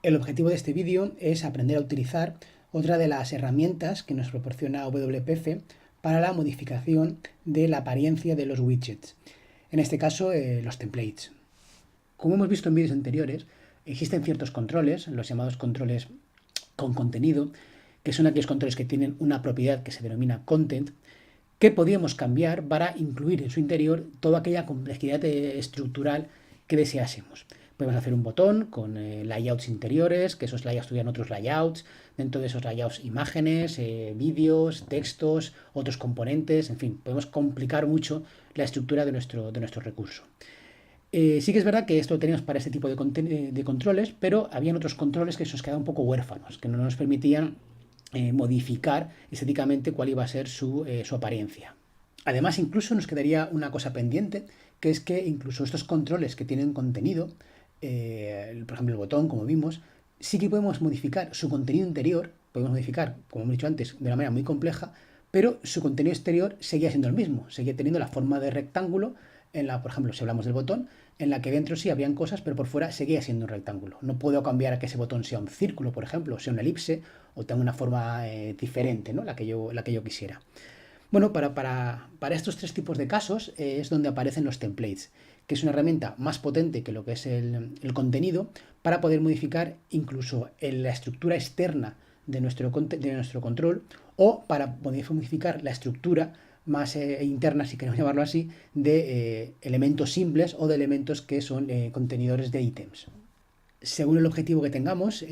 El objetivo de este vídeo es aprender a utilizar otra de las herramientas que nos proporciona WPF para la modificación de la apariencia de los widgets. En este caso, los templates. Como hemos visto en vídeos anteriores, existen ciertos controles, los llamados controles con contenido, que son aquellos controles que tienen una propiedad que se denomina content, que podíamos cambiar para incluir en su interior toda aquella complejidad estructural que deseásemos. Podemos hacer un botón con layouts interiores, que esos layouts tuvieran otros layouts, dentro de esos layouts imágenes, vídeos, textos, otros componentes, en fin, podemos complicar mucho la estructura de nuestro recurso. Sí que es verdad que esto lo teníamos para este tipo de controles, pero habían otros controles que se nos quedaban un poco huérfanos, que no nos permitían modificar estéticamente cuál iba a ser su apariencia. Además, incluso nos quedaría una cosa pendiente, que es que incluso estos controles que tienen contenido, por ejemplo el botón, como vimos, sí que podemos modificar su contenido interior, podemos modificar, como hemos dicho antes, de una manera muy compleja, pero su contenido exterior seguía siendo el mismo, seguía teniendo la forma de rectángulo, por ejemplo, si hablamos del botón, en la que dentro sí habían cosas, pero por fuera seguía siendo un rectángulo. No puedo cambiar a que ese botón sea un círculo, por ejemplo, sea una elipse, o tenga una forma diferente, ¿no? la que yo quisiera. Bueno, para estos tres tipos de casos es donde aparecen los templates, que es una herramienta más potente que lo que es el contenido para poder modificar incluso en la estructura externa de nuestro control o para poder modificar la estructura más interna, si queremos llamarlo así, de elementos simples o de elementos que son contenedores de ítems. Según el objetivo que tengamos,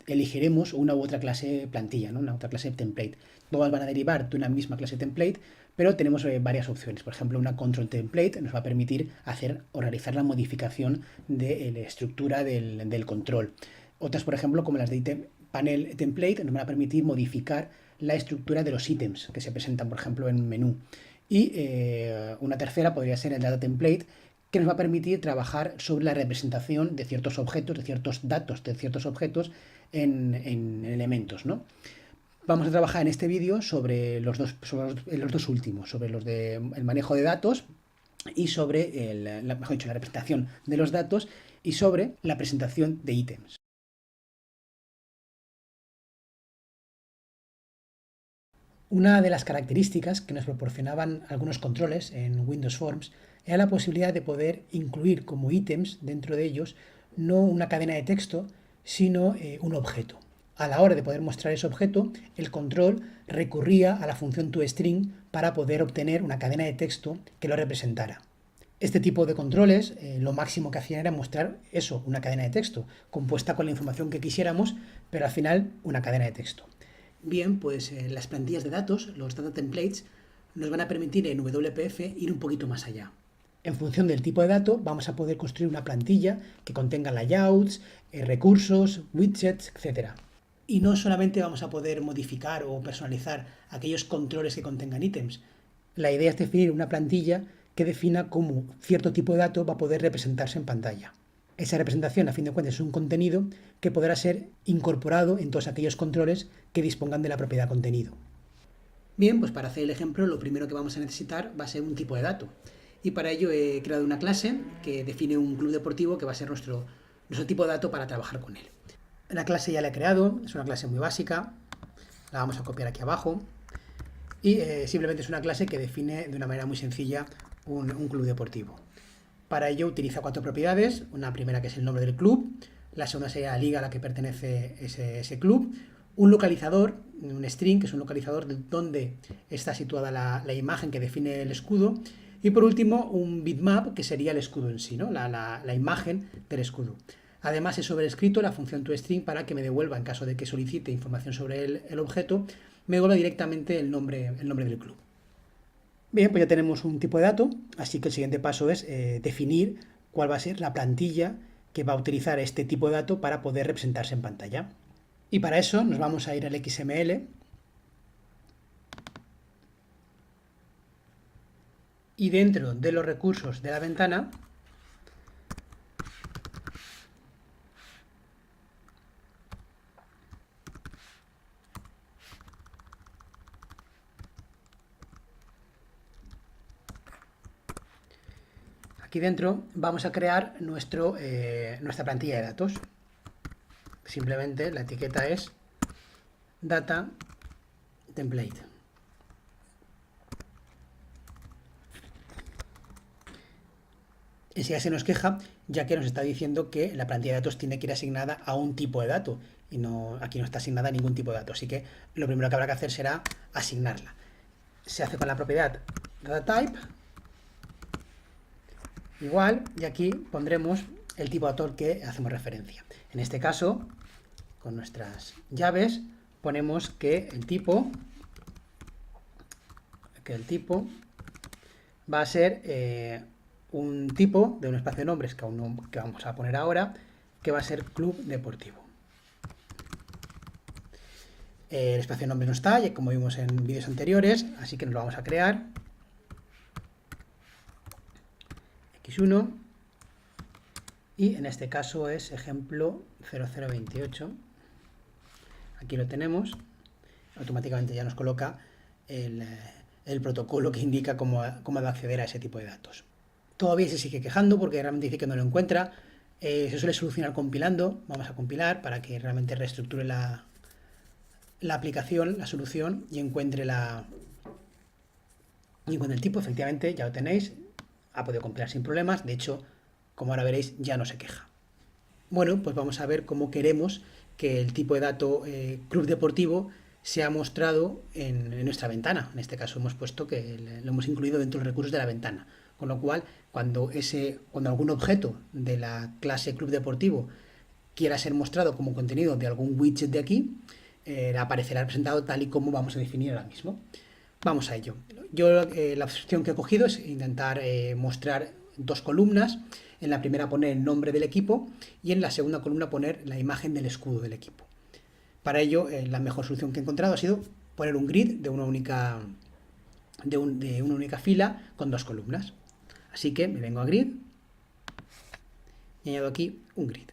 elegiremos una u otra clase plantilla, ¿no? Una otra clase template. Todas van a derivar de una misma clase template, pero tenemos varias opciones. Por ejemplo, una control template nos va a permitir hacer o realizar la modificación de la estructura del control. Otras, por ejemplo, como las de panel template, nos van a permitir modificar la estructura de los ítems que se presentan, por ejemplo, en menú. Y una tercera podría ser el data template, que nos va a permitir trabajar sobre la representación de ciertos objetos, de ciertos datos, de ciertos objetos en elementos, ¿no? Vamos a trabajar en este vídeo sobre los dos últimos, sobre los de el manejo de datos y sobre, mejor dicho, la representación de los datos y sobre la presentación de ítems. Una de las características que nos proporcionaban algunos controles en Windows Forms era la posibilidad de poder incluir como ítems dentro de ellos no una cadena de texto, sino un objeto. A la hora de poder mostrar ese objeto, el control recurría a la función toString para poder obtener una cadena de texto que lo representara. Este tipo de controles, lo máximo que hacían era mostrar eso, una cadena de texto, compuesta con la información que quisiéramos, pero al final una cadena de texto. Bien, pues las plantillas de datos, los data templates, nos van a permitir en WPF ir un poquito más allá. En función del tipo de dato, vamos a poder construir una plantilla que contenga layouts, recursos, widgets, etc. Y no solamente vamos a poder modificar o personalizar aquellos controles que contengan ítems. La idea es definir una plantilla que defina cómo cierto tipo de dato va a poder representarse en pantalla. Esa representación, a fin de cuentas, es un contenido que podrá ser incorporado en todos aquellos controles que dispongan de la propiedad contenido. Bien, pues para hacer el ejemplo, lo primero que vamos a necesitar va a ser un tipo de dato. Y para ello he creado una clase que define un club deportivo que va a ser nuestro tipo de dato para trabajar con él. La clase ya la he creado, es una clase muy básica, la vamos a copiar aquí abajo. Y simplemente es una clase que define de una manera muy sencilla un club deportivo. Para ello utiliza 4 propiedades, una primera que es el nombre del club, la segunda sería la liga a la que pertenece ese club, un localizador, un string, que es un localizador de donde está situada la imagen que define el escudo, y por último un bitmap, que sería el escudo en sí, ¿no? la imagen del escudo. Además he sobrescrito la función toString para que me devuelva, en caso de que solicite información sobre el objeto, me devuelva directamente el nombre del club. Bien, pues ya tenemos un tipo de dato, así que el siguiente paso es definir cuál va a ser la plantilla que va a utilizar este tipo de dato para poder representarse en pantalla. Y para eso nos vamos a ir al XML y dentro de los recursos de la ventana aquí dentro vamos a crear nuestra plantilla de datos. simplemente la etiqueta es data template. Ese ya se nos queja, ya que nos está diciendo que la plantilla de datos tiene que ir asignada a un tipo de dato y no, aquí no está asignada a ningún tipo de dato, así que lo primero que habrá que hacer será asignarla. Se hace con la propiedad dataType igual, y aquí pondremos el tipo de dato al que hacemos referencia. En este caso, con nuestras llaves, ponemos que el tipo va a ser un tipo de un espacio de nombres que vamos a poner ahora, que va a ser club deportivo. El espacio de nombres no está, ya como vimos en vídeos anteriores, así que nos lo vamos a crear. X1, y en este caso es ejemplo 0028. Aquí lo tenemos, automáticamente ya nos coloca el protocolo que indica cómo de acceder a ese tipo de datos. Todavía se sigue quejando porque realmente dice que no lo encuentra. Se suele solucionar compilando. Vamos a compilar para que realmente reestructure la aplicación, la solución, y encuentre el tipo. Efectivamente, ya lo tenéis. Ha podido compilar sin problemas. De hecho, como ahora veréis, ya no se queja. Bueno, pues vamos a ver cómo queremos que el tipo de dato club deportivo sea mostrado en nuestra ventana. En este caso hemos puesto que lo hemos incluido dentro de los recursos de la ventana. Con lo cual, cuando algún objeto de la clase club deportivo quiera ser mostrado como contenido de algún widget de aquí, aparecerá representado tal y como vamos a definir ahora mismo. Vamos a ello. Yo la opción que he cogido es intentar mostrar dos columnas. En la primera poner el nombre del equipo y en la segunda columna poner la imagen del escudo del equipo. Para ello, la mejor solución que he encontrado ha sido poner un grid de una única fila con dos columnas. Así que me vengo a grid y añado aquí un grid.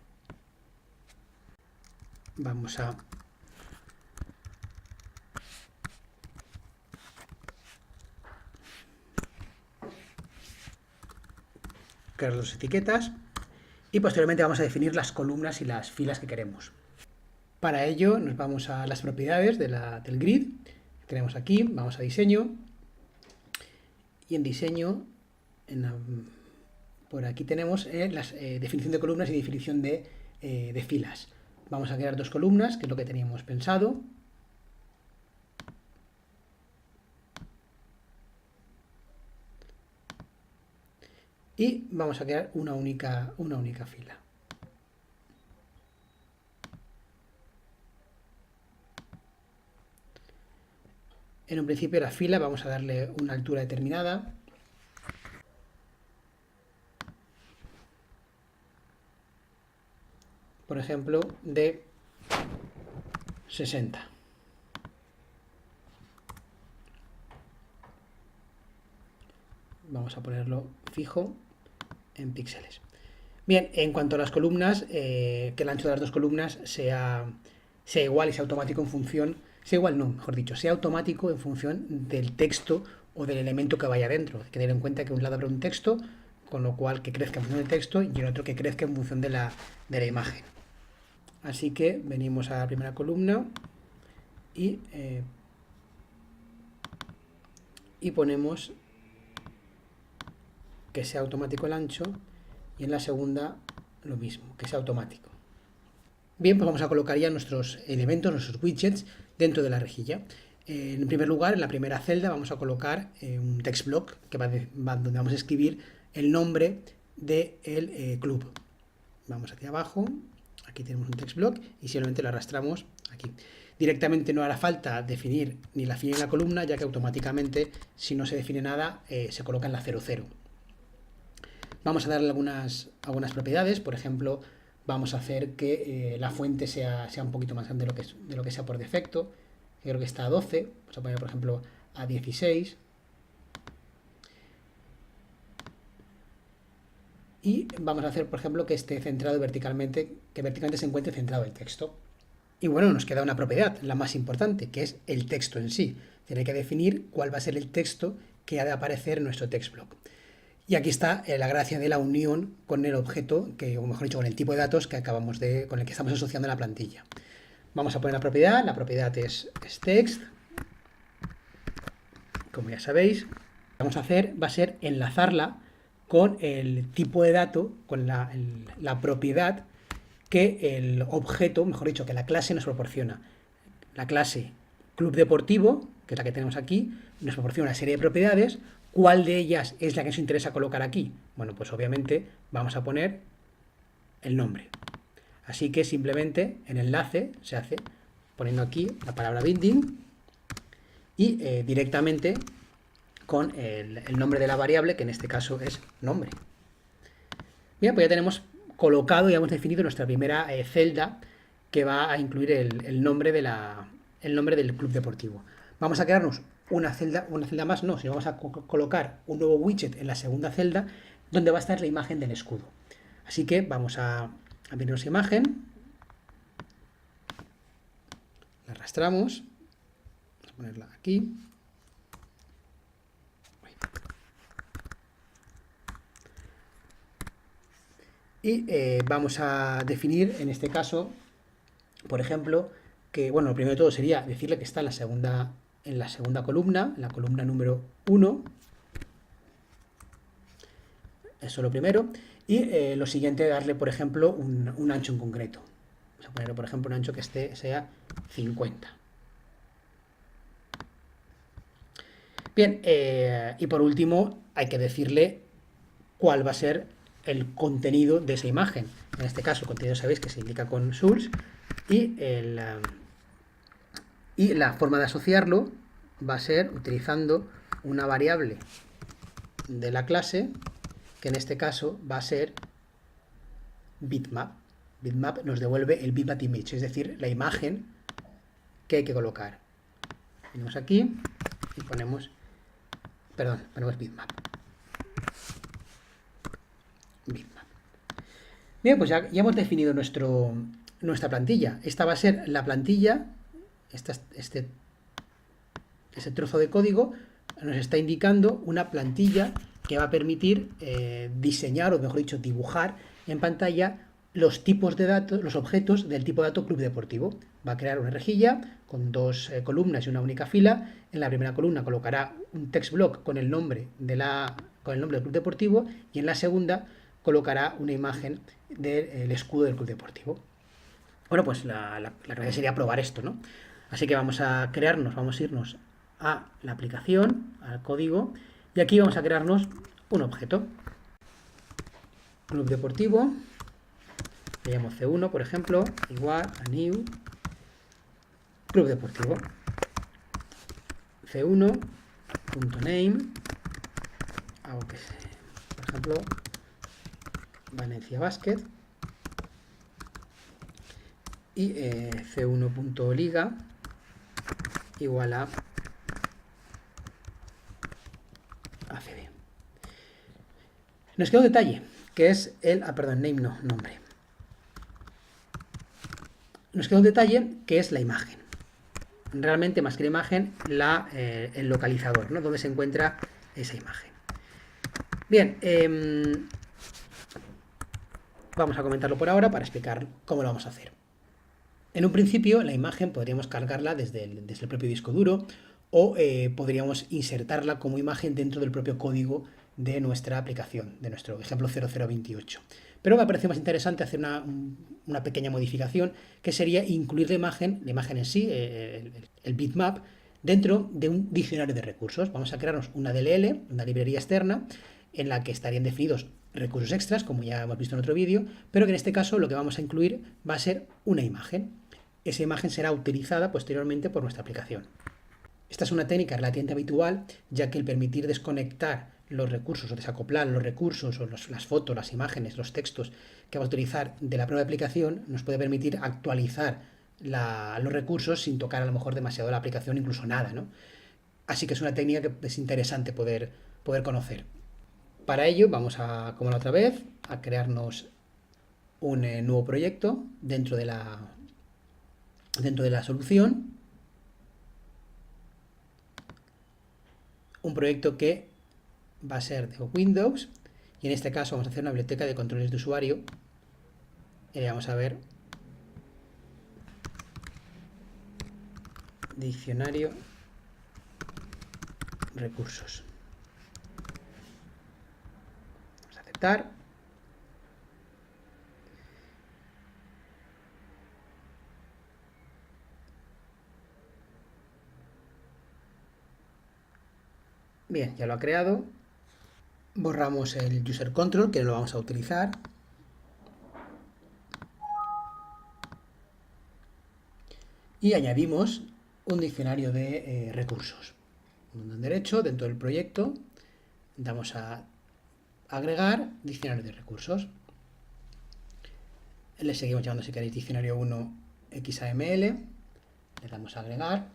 Vamos a crear dos etiquetas y posteriormente vamos a definir las columnas y las filas que queremos. Para ello nos vamos a las propiedades del grid que tenemos aquí, vamos a diseño y en diseño por aquí tenemos definición de columnas y definición de filas. Vamos a crear dos columnas, que es lo que teníamos pensado. Y vamos a crear una única fila. En un principio la fila vamos a darle una altura determinada. Por ejemplo, de 60. Vamos a ponerlo fijo en píxeles. Bien, en cuanto a las columnas, que el ancho de las dos columnas sea igual y sea automático en función, sea automático en función del texto o del elemento que vaya dentro. Hay que tener en cuenta que un lado habrá un texto, con lo cual que crezca en función del texto, y el otro que crezca en función de la imagen. Así que venimos a la primera columna y ponemos que sea automático el ancho, y en la segunda lo mismo, que sea automático. Bien, pues vamos a colocar ya nuestros elementos, nuestros widgets dentro de la rejilla. En primer lugar, en la primera celda vamos a colocar un text block que donde vamos a escribir el nombre del club. Vamos hacia abajo, aquí tenemos un text block y simplemente lo arrastramos aquí. Directamente no hará falta definir ni la fila ni la columna, ya que automáticamente, si no se define nada, se coloca en la 00. Vamos a darle algunas propiedades. Por ejemplo, vamos a hacer que la fuente sea un poquito más grande de lo que sea por defecto. Creo que está a 12. Vamos a poner, por ejemplo, a 16. Y vamos a hacer, por ejemplo, que esté centrado verticalmente, que verticalmente se encuentre centrado el texto. Y bueno, nos queda una propiedad, la más importante, que es el texto en sí. Tiene que definir cuál va a ser el texto que ha de aparecer en nuestro text block. Y aquí está la gracia de la unión con el objeto, o mejor dicho, con el tipo de datos con el que estamos asociando la plantilla. Vamos a poner la propiedad es text, como ya sabéis. Lo que vamos a hacer va a ser enlazarla con el tipo de dato, con la propiedad que el objeto, mejor dicho, que la clase nos proporciona. La clase Club Deportivo, que es la que tenemos aquí, nos proporciona una serie de propiedades. ¿Cuál de ellas es la que nos interesa colocar aquí? Bueno, pues obviamente vamos a poner el nombre. Así que simplemente el enlace se hace poniendo aquí la palabra binding y directamente con el nombre de la variable, que en este caso es nombre. Bien, pues ya tenemos colocado, ya hemos definido nuestra primera celda que va a incluir el nombre del club deportivo. Vamos a crearnos una celda más, no, sino vamos a colocar un nuevo widget en la segunda celda donde va a estar la imagen del escudo. Así que vamos a abrirnos imagen, la arrastramos, vamos a ponerla aquí. Y vamos a definir, en este caso, por ejemplo, que, bueno, lo primero de todo sería decirle que está en la segunda columna, en la columna número 1. Eso es lo primero. Y lo siguiente, darle, por ejemplo, un ancho en concreto. Vamos a ponerle, por ejemplo, un ancho que sea 50. Bien, y por último, hay que decirle cuál va a ser el contenido de esa imagen. En este caso, el contenido sabéis que se indica con source y la forma de asociarlo va a ser utilizando una variable de la clase, que en este caso va a ser bitmap. Bitmap nos devuelve el bitmap image, es decir, la imagen que hay que colocar. Venimos aquí y ponemos bitmap. Bien, pues ya hemos definido nuestra plantilla. Esta va a ser la plantilla, este trozo de código nos está indicando una plantilla que va a permitir diseñar, o mejor dicho, dibujar en pantalla los tipos de datos, los objetos del tipo de dato club deportivo. Va a crear una rejilla con dos columnas y una única fila. En la primera columna colocará un text block con el nombre del club deportivo y en la segunda colocará una imagen del escudo del club deportivo. Bueno, pues la gracia sería probar esto, ¿no? Así que vamos a irnos a la aplicación, al código, y aquí vamos a crearnos un objeto. Club deportivo, le llamo C1, por ejemplo, igual a new club deportivo. C1.name, hago que sea, por ejemplo, Valencia Basket, y C1.liga igual a ACB. Nos queda un detalle, que es nombre. Nos queda un detalle que es la imagen. Realmente, más que la imagen, el localizador, ¿no? Donde se encuentra esa imagen. Bien, vamos a comentarlo por ahora para explicar cómo lo vamos a hacer. En un principio, la imagen podríamos cargarla desde el propio disco duro o podríamos insertarla como imagen dentro del propio código de nuestra aplicación, de nuestro ejemplo 0028. Pero me parece más interesante hacer una pequeña modificación, que sería incluir la imagen en sí, el bitmap, dentro de un diccionario de recursos. Vamos a crearnos una DLL, una librería externa, en la que estarían definidos recursos extras, como ya hemos visto en otro vídeo, pero que en este caso lo que vamos a incluir va a ser una imagen. Esa imagen será utilizada posteriormente por nuestra aplicación. Esta es una técnica relativamente habitual, ya que el permitir desconectar los recursos o desacoplar los recursos o las fotos, las imágenes, los textos que vamos a utilizar de la propia aplicación nos puede permitir actualizar los recursos sin tocar a lo mejor demasiado la aplicación, incluso nada, ¿no? Así que es una técnica que es interesante poder conocer. Para ello vamos a, como la otra vez, a crearnos un nuevo proyecto dentro de la solución. Un proyecto que va a ser de Windows, y en este caso vamos a hacer una biblioteca de controles de usuario, y vamos a ver diccionario recursos. Vamos a aceptar. Bien, ya lo ha creado. Borramos el user control, que no lo vamos a utilizar. Y añadimos un diccionario de recursos. En derecho, dentro del proyecto, damos a agregar diccionario de recursos. Le seguimos llamando, si queréis, diccionario 1 XAML. Le damos a agregar.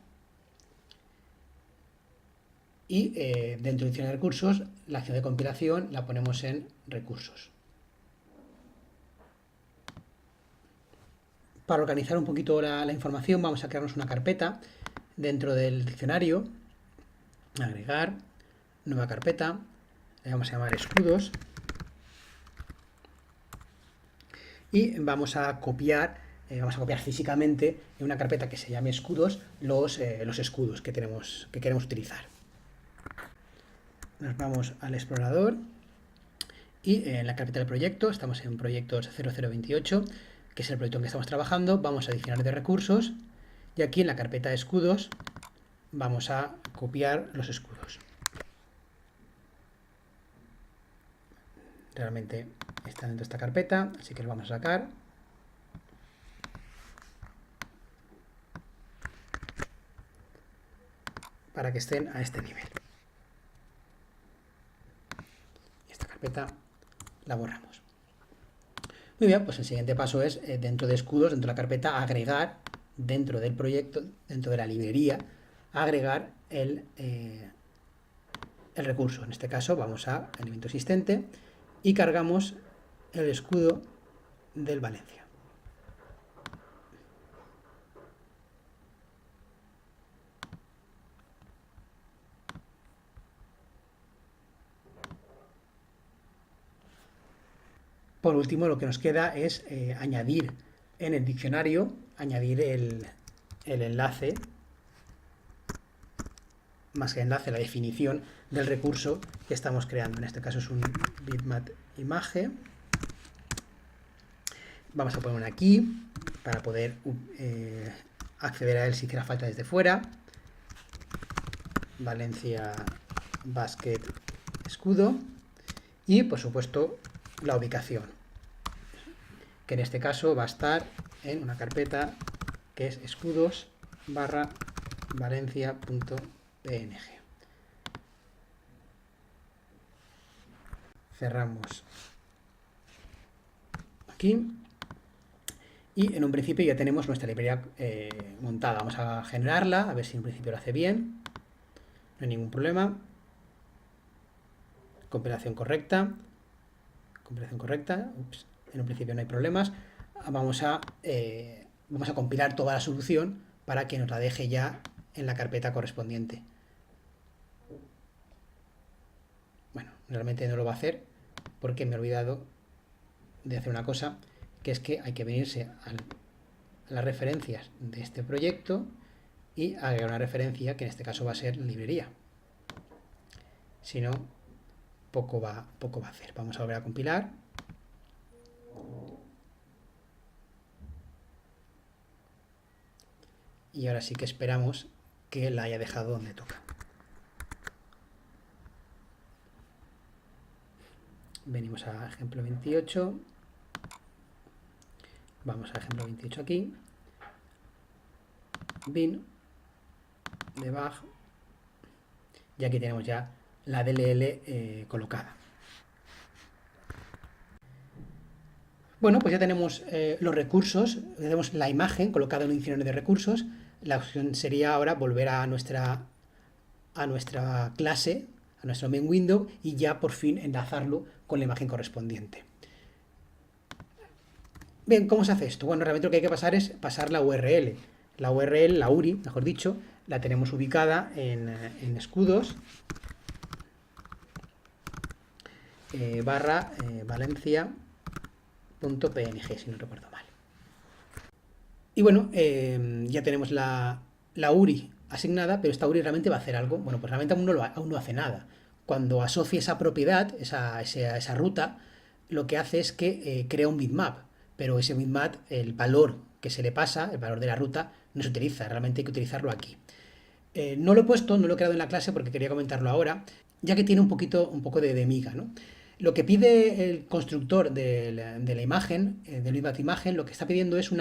Y dentro del diccionario de recursos, la acción de compilación la ponemos en recursos. Para organizar un poquito la información, vamos a crearnos una carpeta dentro del diccionario. Agregar, nueva carpeta, le vamos a llamar escudos. Y vamos a copiar físicamente en una carpeta que se llame escudos los escudos que queremos utilizar. Nos vamos al explorador y en la carpeta del proyecto, estamos en proyectos 0028, que es el proyecto en que estamos trabajando. Vamos a diccionario de recursos y aquí en la carpeta de escudos vamos a copiar los escudos. Realmente está dentro de esta carpeta, así que lo vamos a sacar. Para que estén a este nivel. Esta carpeta la borramos. Muy bien, pues el siguiente paso es, dentro de escudos, dentro de la carpeta, agregar dentro del proyecto, dentro de la librería, agregar el recurso. En este caso vamos a elemento existente y cargamos el escudo del Valencia. Por último, lo que nos queda es añadir en el diccionario, añadir el enlace, más que enlace, la definición del recurso que estamos creando. En este caso es un bitmap imagen. Vamos a poner una aquí para poder acceder a él si hiciera falta desde fuera. Valencia Basket escudo. Y, por supuesto, la ubicación, que en este caso va a estar en una carpeta que es escudos / valencia.png. Cerramos aquí y en un principio ya tenemos nuestra librería montada. Vamos a generarla, a ver si en principio lo hace bien. No hay ningún problema. Compilación correcta. Ups, en un principio no hay problemas. Vamos a compilar toda la solución para que nos la deje ya en la carpeta correspondiente. Bueno, realmente no lo va a hacer porque me he olvidado de hacer una cosa, que es que hay que venirse a las referencias de este proyecto y agregar una referencia que en este caso va a ser la librería. Si no, poco va a hacer. Vamos a volver a compilar. Y ahora sí que esperamos que la haya dejado donde toca. Venimos a ejemplo 28. Vamos a ejemplo 28 aquí. Bin, debug. Y aquí tenemos ya la DLL colocada. Bueno, pues ya tenemos los recursos, tenemos la imagen colocada en un diccionario de recursos. La opción sería ahora volver a nuestra clase, a nuestro main window, y ya por fin enlazarlo con la imagen correspondiente. Bien, ¿cómo se hace esto? Bueno, realmente lo que hay que pasar es pasar la URL. La URL, la URI, mejor dicho, la tenemos ubicada en escudos. barra valencia.png, si no recuerdo mal. Y bueno, ya tenemos la URI asignada, pero esta URI realmente va a hacer algo. Bueno, pues realmente aún no hace nada. Cuando asocia esa propiedad, esa ruta, lo que hace es que crea un bitmap, pero ese bitmap, el valor que se le pasa, el valor de la ruta, no se utiliza, realmente hay que utilizarlo aquí. No lo he puesto, no lo he creado en la clase porque quería comentarlo ahora, ya que tiene un poco de miga, ¿no? Lo que pide el constructor de la imagen, del bitmap imagen, lo que está pidiendo es un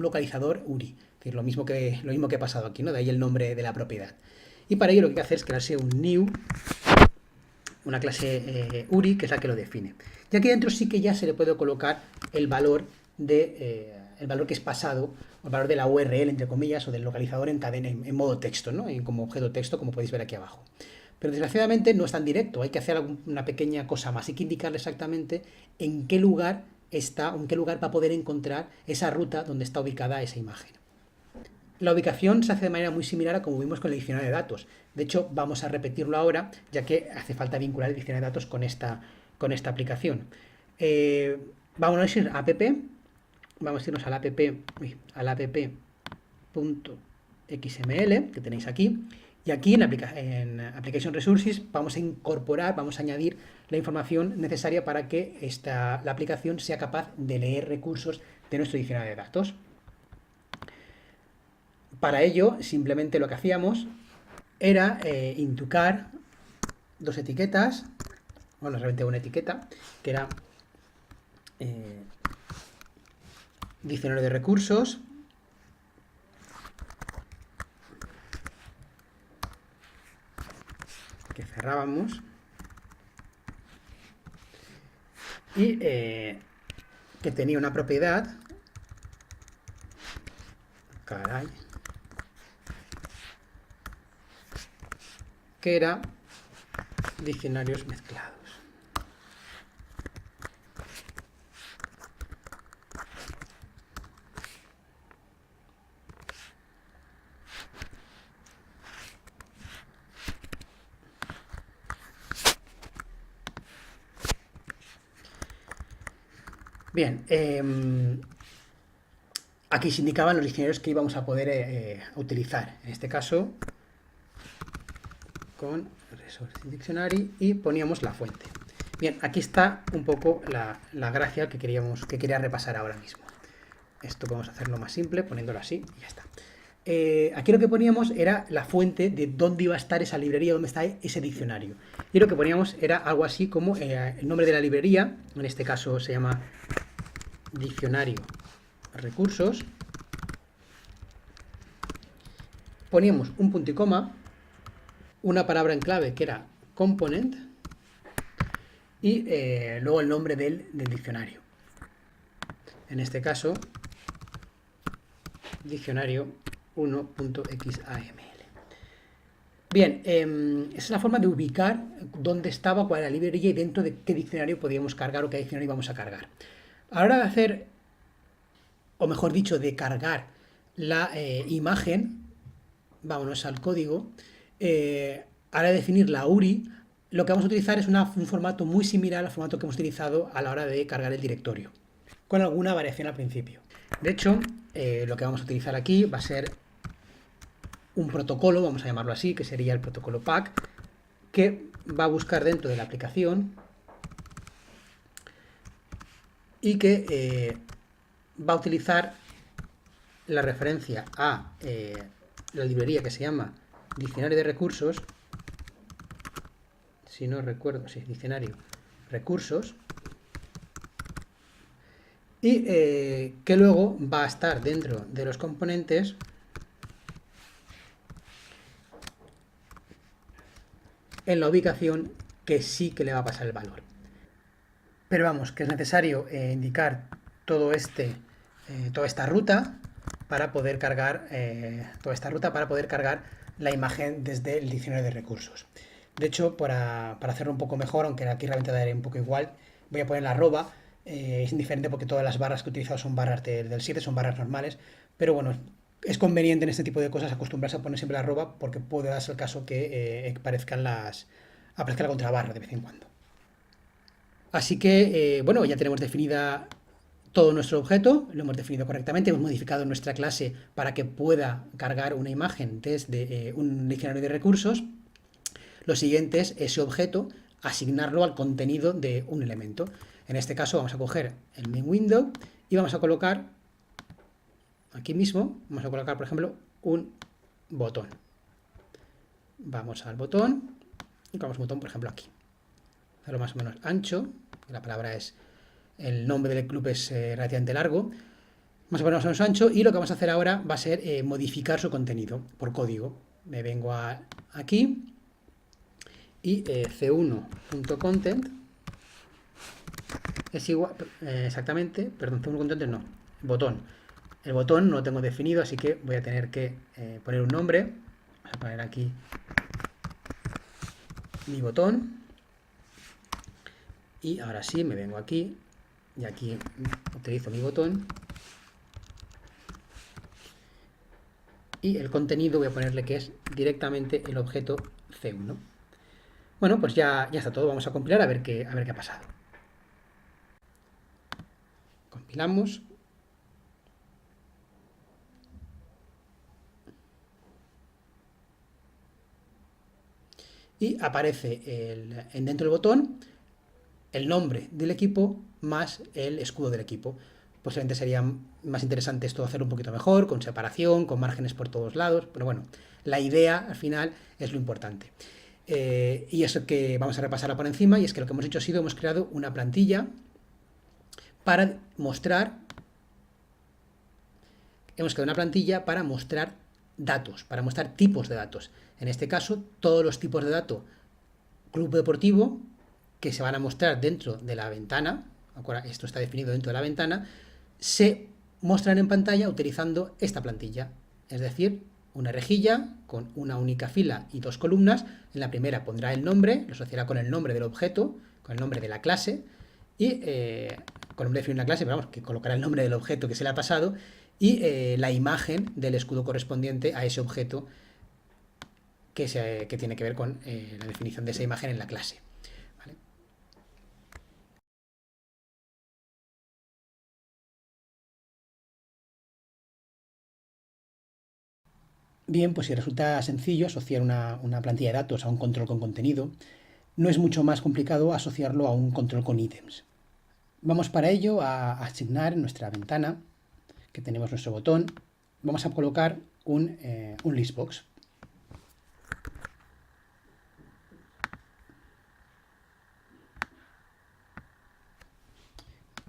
localizador URI, es decir, lo mismo que ha pasado aquí, ¿no? De ahí el nombre de la propiedad. Y para ello lo que hay que hacer es crearse un new, una clase URI, que es la que lo define. Y aquí dentro sí que ya se le puede colocar el valor el valor que es pasado, el valor de la URL, entre comillas, o del localizador en modo texto, ¿no? Como objeto texto, como podéis ver aquí abajo. Pero desgraciadamente no es tan directo, hay que hacer una pequeña cosa más, hay que indicarle exactamente en qué lugar está, en qué lugar va a poder encontrar esa ruta donde está ubicada esa imagen. La ubicación se hace de manera muy similar a como vimos con el diccionario de datos. De hecho, vamos a repetirlo ahora, ya que hace falta vincular el diccionario de datos con esta aplicación. Vamos a ir a app, vamos a irnos al app.xml que tenéis aquí, y aquí en Application Resources vamos a incorporar, vamos a añadir la información necesaria para que la aplicación sea capaz de leer recursos de nuestro diccionario de datos. Para ello, simplemente lo que hacíamos era inducar dos etiquetas, bueno, realmente una etiqueta, que era diccionario de recursos, que cerrábamos, y que tenía una propiedad, caray, que era diccionarios mezclados. Bien, aquí se indicaban los diccionarios que íbamos a poder utilizar. En este caso, con Resource Dictionary, y poníamos la fuente. Bien, aquí está un poco la gracia que quería repasar ahora mismo. Esto podemos hacerlo más simple, poniéndolo así, y ya está. Aquí lo que poníamos era la fuente de dónde iba a estar esa librería, dónde está ese diccionario. Y lo que poníamos era algo así como el nombre de la librería, en este caso se llama diccionario recursos. Poníamos un punto y coma, una palabra en clave que era component, y luego el nombre del diccionario. En este caso, diccionario 1.xaml. Bien, esa es la forma de ubicar dónde estaba, cuál era la librería y dentro de qué diccionario podíamos cargar o qué diccionario íbamos a cargar. A la hora de hacer, o mejor dicho, de cargar la imagen, vámonos al código, a la hora de definir la URI, lo que vamos a utilizar es un formato muy similar al formato que hemos utilizado a la hora de cargar el directorio, con alguna variación al principio. De hecho, lo que vamos a utilizar aquí va a ser un protocolo, vamos a llamarlo así, que sería el protocolo PAC, que va a buscar dentro de la aplicación y que va a utilizar la referencia a la librería que se llama diccionario de recursos, si no recuerdo, sí, diccionario recursos, y que luego va a estar dentro de los componentes en la ubicación que sí que le va a pasar el valor. Pero vamos, que es necesario indicar toda esta ruta para poder cargar la imagen desde el diccionario de recursos. De hecho, para hacerlo un poco mejor, aunque aquí realmente daré un poco igual, voy a poner la arroba. Es indiferente porque todas las barras que he utilizado son barras del 7, son barras normales, pero bueno, es conveniente en este tipo de cosas acostumbrarse a poner siempre la arroba porque puede darse el caso que aparezca la contrabarra de vez en cuando. Así que, bueno, ya tenemos definida todo nuestro objeto, lo hemos definido correctamente, hemos modificado nuestra clase para que pueda cargar una imagen desde un diccionario de recursos. Lo siguiente es ese objeto asignarlo al contenido de un elemento. En este caso vamos a coger el main window y vamos a colocar aquí mismo, vamos a colocar por ejemplo un botón. Vamos al botón y colocamos un botón por ejemplo aquí. Hacerlo más o menos ancho, la palabra es, el nombre del club es relativamente largo. Vamos a poner más o menos ancho y lo que vamos a hacer ahora va a ser modificar su contenido por código. Me vengo aquí y c1.content es igual, exactamente, perdón, c1.content no, botón. El botón no lo tengo definido, así que voy a tener que poner un nombre. Vamos a poner aquí mi botón. Y ahora sí, me vengo aquí y aquí utilizo mi botón. Y el contenido voy a ponerle que es directamente el objeto C1. Bueno, pues ya está todo. Vamos a compilar a ver qué ha pasado. Compilamos. Y aparece dentro del botón el nombre del equipo más el escudo del equipo. Posiblemente sería más interesante esto hacerlo un poquito mejor, con separación, con márgenes por todos lados, pero bueno, la idea al final es lo importante. Y eso que vamos a repasarla por encima, y es que lo que hemos hecho ha sido, hemos creado una plantilla para mostrar, datos, para mostrar tipos de datos. En este caso, todos los tipos de datos club deportivo que se van a mostrar dentro de la ventana, esto está definido dentro de la ventana, se muestran en pantalla utilizando esta plantilla, es decir, una rejilla con una única fila y dos columnas. En la primera pondrá el nombre, lo asociará con el nombre del objeto, con el nombre de la clase, y con el nombre de una clase, pero vamos, que colocará el nombre del objeto que se le ha pasado, y la imagen del escudo correspondiente a ese objeto que tiene que ver con la definición de esa imagen en la clase. ¿Vale? Bien, pues si resulta sencillo asociar una plantilla de datos a un control con contenido, no es mucho más complicado asociarlo a un control con ítems. Vamos para ello a asignar en nuestra ventana, que tenemos nuestro botón, vamos a colocar un listbox.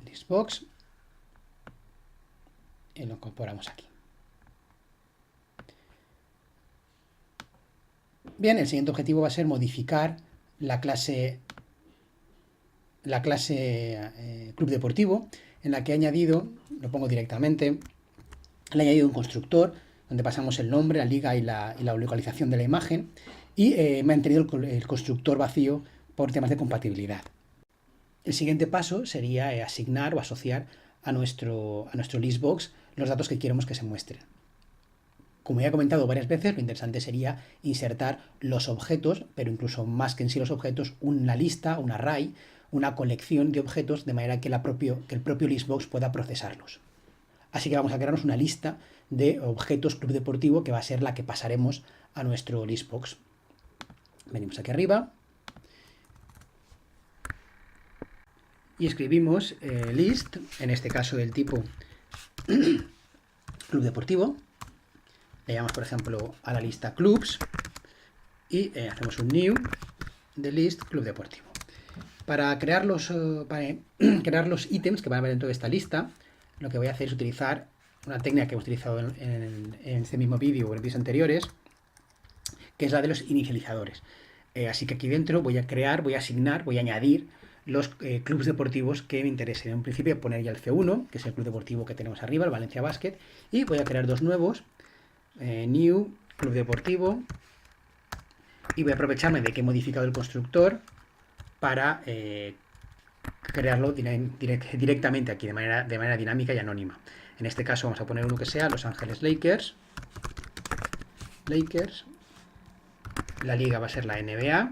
Listbox y lo incorporamos aquí. Bien, el siguiente objetivo va a ser modificar la clase club deportivo, en la que he añadido, lo pongo directamente, le he añadido un constructor donde pasamos el nombre, la liga y la localización de la imagen, y me ha mantenido el constructor vacío por temas de compatibilidad. El siguiente paso sería asignar o asociar a nuestro listbox los datos que queremos que se muestren. Como ya he comentado varias veces, lo interesante sería insertar los objetos, pero incluso más que en sí los objetos, una lista, un array, una colección de objetos, de manera que el propio listbox pueda procesarlos. Así que vamos a crearnos una lista de objetos club deportivo que va a ser la que pasaremos a nuestro listbox. Venimos aquí arriba y escribimos list, en este caso del tipo club deportivo. Le llamamos, por ejemplo, a la lista clubs y hacemos un new de list club deportivo. Para crear los ítems que van a ver dentro de esta lista, lo que voy a hacer es utilizar una técnica que hemos utilizado en este mismo vídeo o en vídeos anteriores, que es la de los inicializadores. Así que aquí dentro voy a asignar, voy a añadir los clubes deportivos que me interesen. En un principio voy a poner ya el C1, que es el club deportivo que tenemos arriba, el Valencia Basket, y voy a crear dos nuevos, new, club deportivo, y voy a aprovecharme de que he modificado el constructor para crearlo directamente aquí de manera dinámica y anónima. En este caso vamos a poner uno que sea Los Ángeles Lakers. La liga va a ser la NBA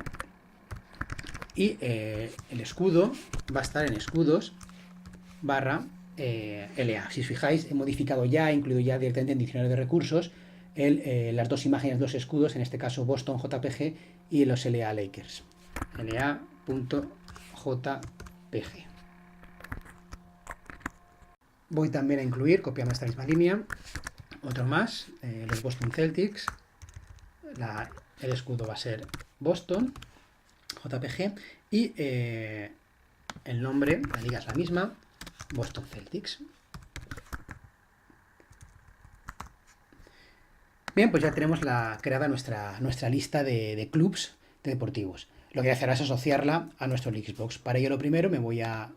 y el escudo va a estar en escudos barra LA. Si os fijáis, he modificado ya, he incluido ya directamente en diccionario de recursos las dos imágenes, dos escudos, en este caso Boston JPG y los LA Lakers. LA.jpg. Voy también a incluir, copiando esta misma línea, otro más, los Boston Celtics. El escudo va a ser Boston JPG y el nombre, la liga es la misma, Boston Celtics. Bien, pues ya tenemos creada nuestra lista de clubs deportivos. Lo que voy a hacer es asociarla a nuestro Lixbox. Para ello, lo primero, me voy al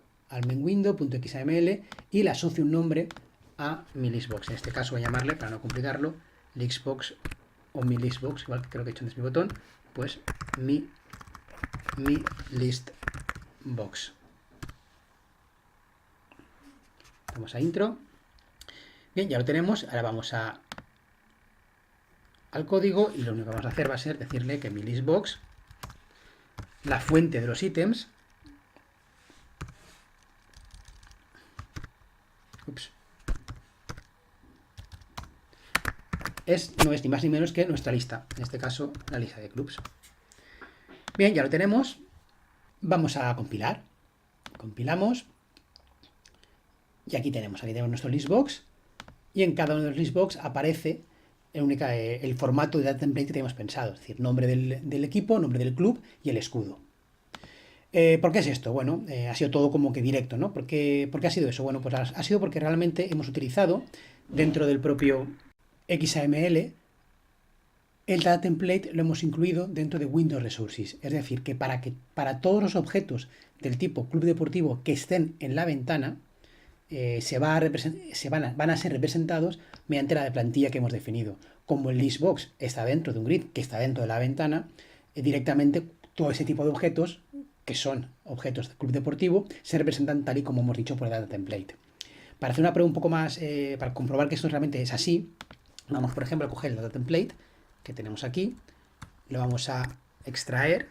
main window.xml y le asocio un nombre a mi Lixbox. En este caso voy a llamarle, para no complicarlo, Lixbox o mi Lixbox, igual que creo que he hecho antes mi botón, pues mi Listbox. Vamos a intro. Bien, ya lo tenemos. Ahora vamos al código y lo único que vamos a hacer va a ser decirle que mi Listbox, la fuente de los ítems, no es ni más ni menos que nuestra lista, en este caso la lista de clubs. Bien, ya lo tenemos. Vamos a compilar. Compilamos. Y aquí tenemos nuestro listbox. Y en cada uno de los listbox aparece el formato de data template que teníamos pensado. Es decir, nombre del equipo, nombre del club y el escudo. ¿Por qué es esto? Bueno, ha sido todo como que directo, ¿no? ¿Por qué ha sido eso? Bueno, pues ha sido porque realmente hemos utilizado dentro del propio XAML el data template lo hemos incluido dentro de Windows Resources. Es decir, que para todos los objetos del tipo club deportivo que estén en la ventana, van a ser representados mediante la plantilla que hemos definido. Como el listbox está dentro de un grid que está dentro de la ventana, directamente todo ese tipo de objetos, que son objetos del club deportivo, se representan tal y como hemos dicho por el data template. Para hacer una prueba un poco más, para comprobar que esto realmente es así, vamos por ejemplo a coger el data template que tenemos aquí, lo vamos a extraer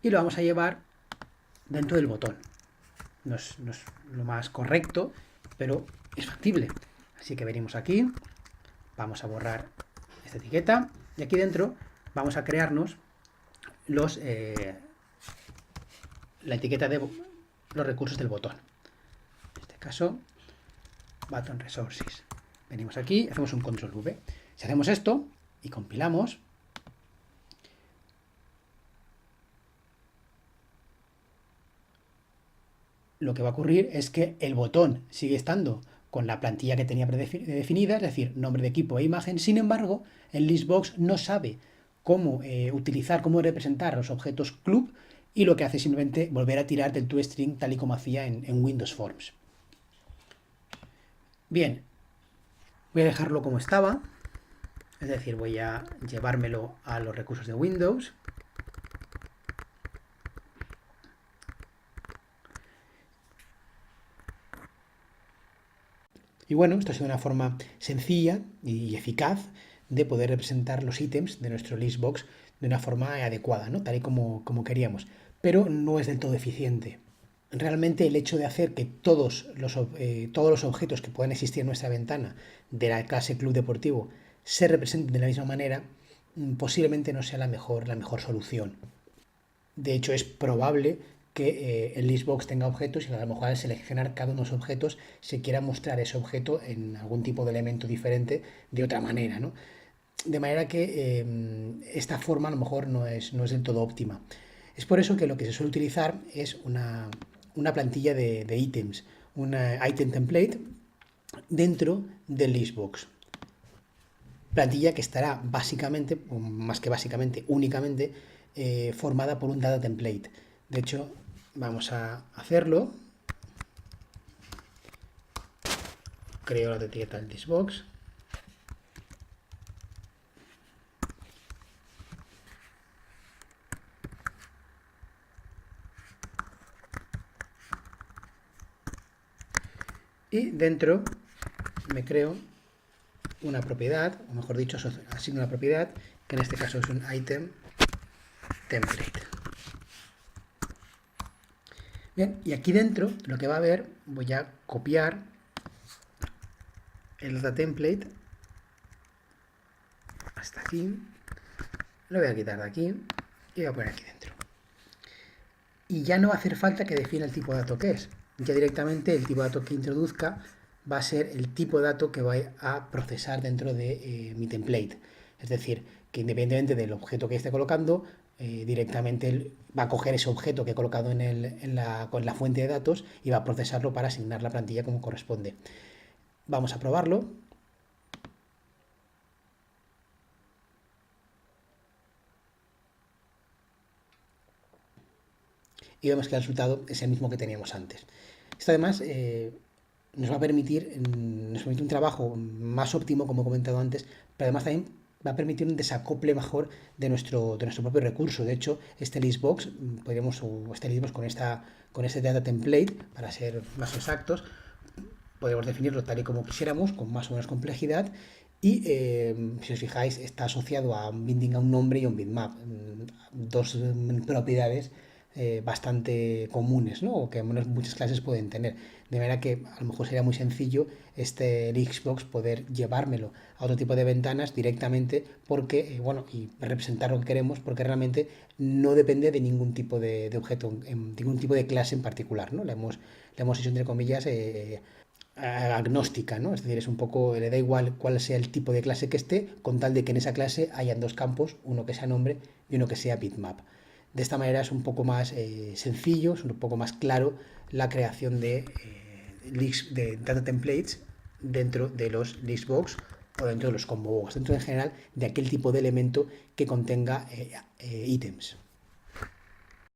y lo vamos a llevar dentro del botón. No es lo más correcto, pero es factible. Así que venimos aquí, vamos a borrar esta etiqueta y aquí dentro vamos a crearnos la etiqueta de los recursos del botón. En este caso, button resources. Venimos aquí, hacemos un control V. Si hacemos esto y compilamos, lo que va a ocurrir es que el botón sigue estando con la plantilla que tenía predefinida, es decir, nombre de equipo e imagen. Sin embargo, el listbox no sabe cómo cómo representar los objetos club, y lo que hace es simplemente volver a tirar del toString tal y como hacía en Windows Forms. Bien, voy a dejarlo como estaba, es decir, voy a llevármelo a los recursos de Windows. Y bueno, esto ha sido una forma sencilla y eficaz de poder representar los ítems de nuestro listbox de una forma adecuada, ¿no? Tal y como queríamos. Pero no es del todo eficiente. Realmente el hecho de hacer que todos los objetos que puedan existir en nuestra ventana de la clase club deportivo se representen de la misma manera, posiblemente no sea la mejor solución. De hecho, es probable que el listbox tenga objetos y a lo mejor al seleccionar cada uno de los objetos se quiera mostrar ese objeto en algún tipo de elemento diferente de otra manera, ¿no? De manera que esta forma a lo mejor no es del todo óptima. Es por eso que lo que se suele utilizar es una plantilla de ítems, una item template dentro del listbox. Plantilla que estará básicamente, o más que básicamente, únicamente formada por un data template. De hecho, vamos a hacerlo. Creo la etiqueta del listbox. Y dentro me creo una propiedad, o mejor dicho, asigno una propiedad, que en este caso es un item template. Bien, y aquí dentro lo que va a haber, voy a copiar el data template hasta aquí, lo voy a quitar de aquí y voy a poner aquí dentro. Y ya no va a hacer falta que defina el tipo de dato que es. Ya directamente el tipo de dato que introduzca va a ser el tipo de dato que va a procesar dentro de mi template. Es decir, que independientemente del objeto que esté colocando, directamente él va a coger ese objeto que he colocado con la fuente de datos y va a procesarlo para asignar la plantilla como corresponde. Vamos a probarlo. Y vemos que el resultado es el mismo que teníamos antes. Esto además nos va a permitir, un trabajo más óptimo, como he comentado antes, pero además también va a permitir un desacople mejor de nuestro propio recurso. De hecho, este listbox, este listbox con este data template, para ser más exactos, podemos definirlo tal y como quisiéramos, con más o menos complejidad, y si os fijáis, está asociado a un binding, a un nombre y a un bitmap, dos propiedades bastante comunes, ¿no? O que al menos muchas clases pueden tener. De manera que a lo mejor sería muy sencillo este Xbox poder llevármelo a otro tipo de ventanas directamente porque, bueno, y representar lo que queremos porque realmente no depende de ningún tipo de objeto, ningún tipo de clase en particular, ¿no? Le hemos hecho entre comillas agnóstica, ¿no? Es decir, es un poco, le da igual cuál sea el tipo de clase que esté, con tal de que en esa clase hayan dos campos, uno que sea nombre y uno que sea bitmap. De esta manera es un poco más sencillo, es un poco más claro la creación de data templates dentro de los listbox o dentro de los combo box, dentro en general de aquel tipo de elemento que contenga ítems.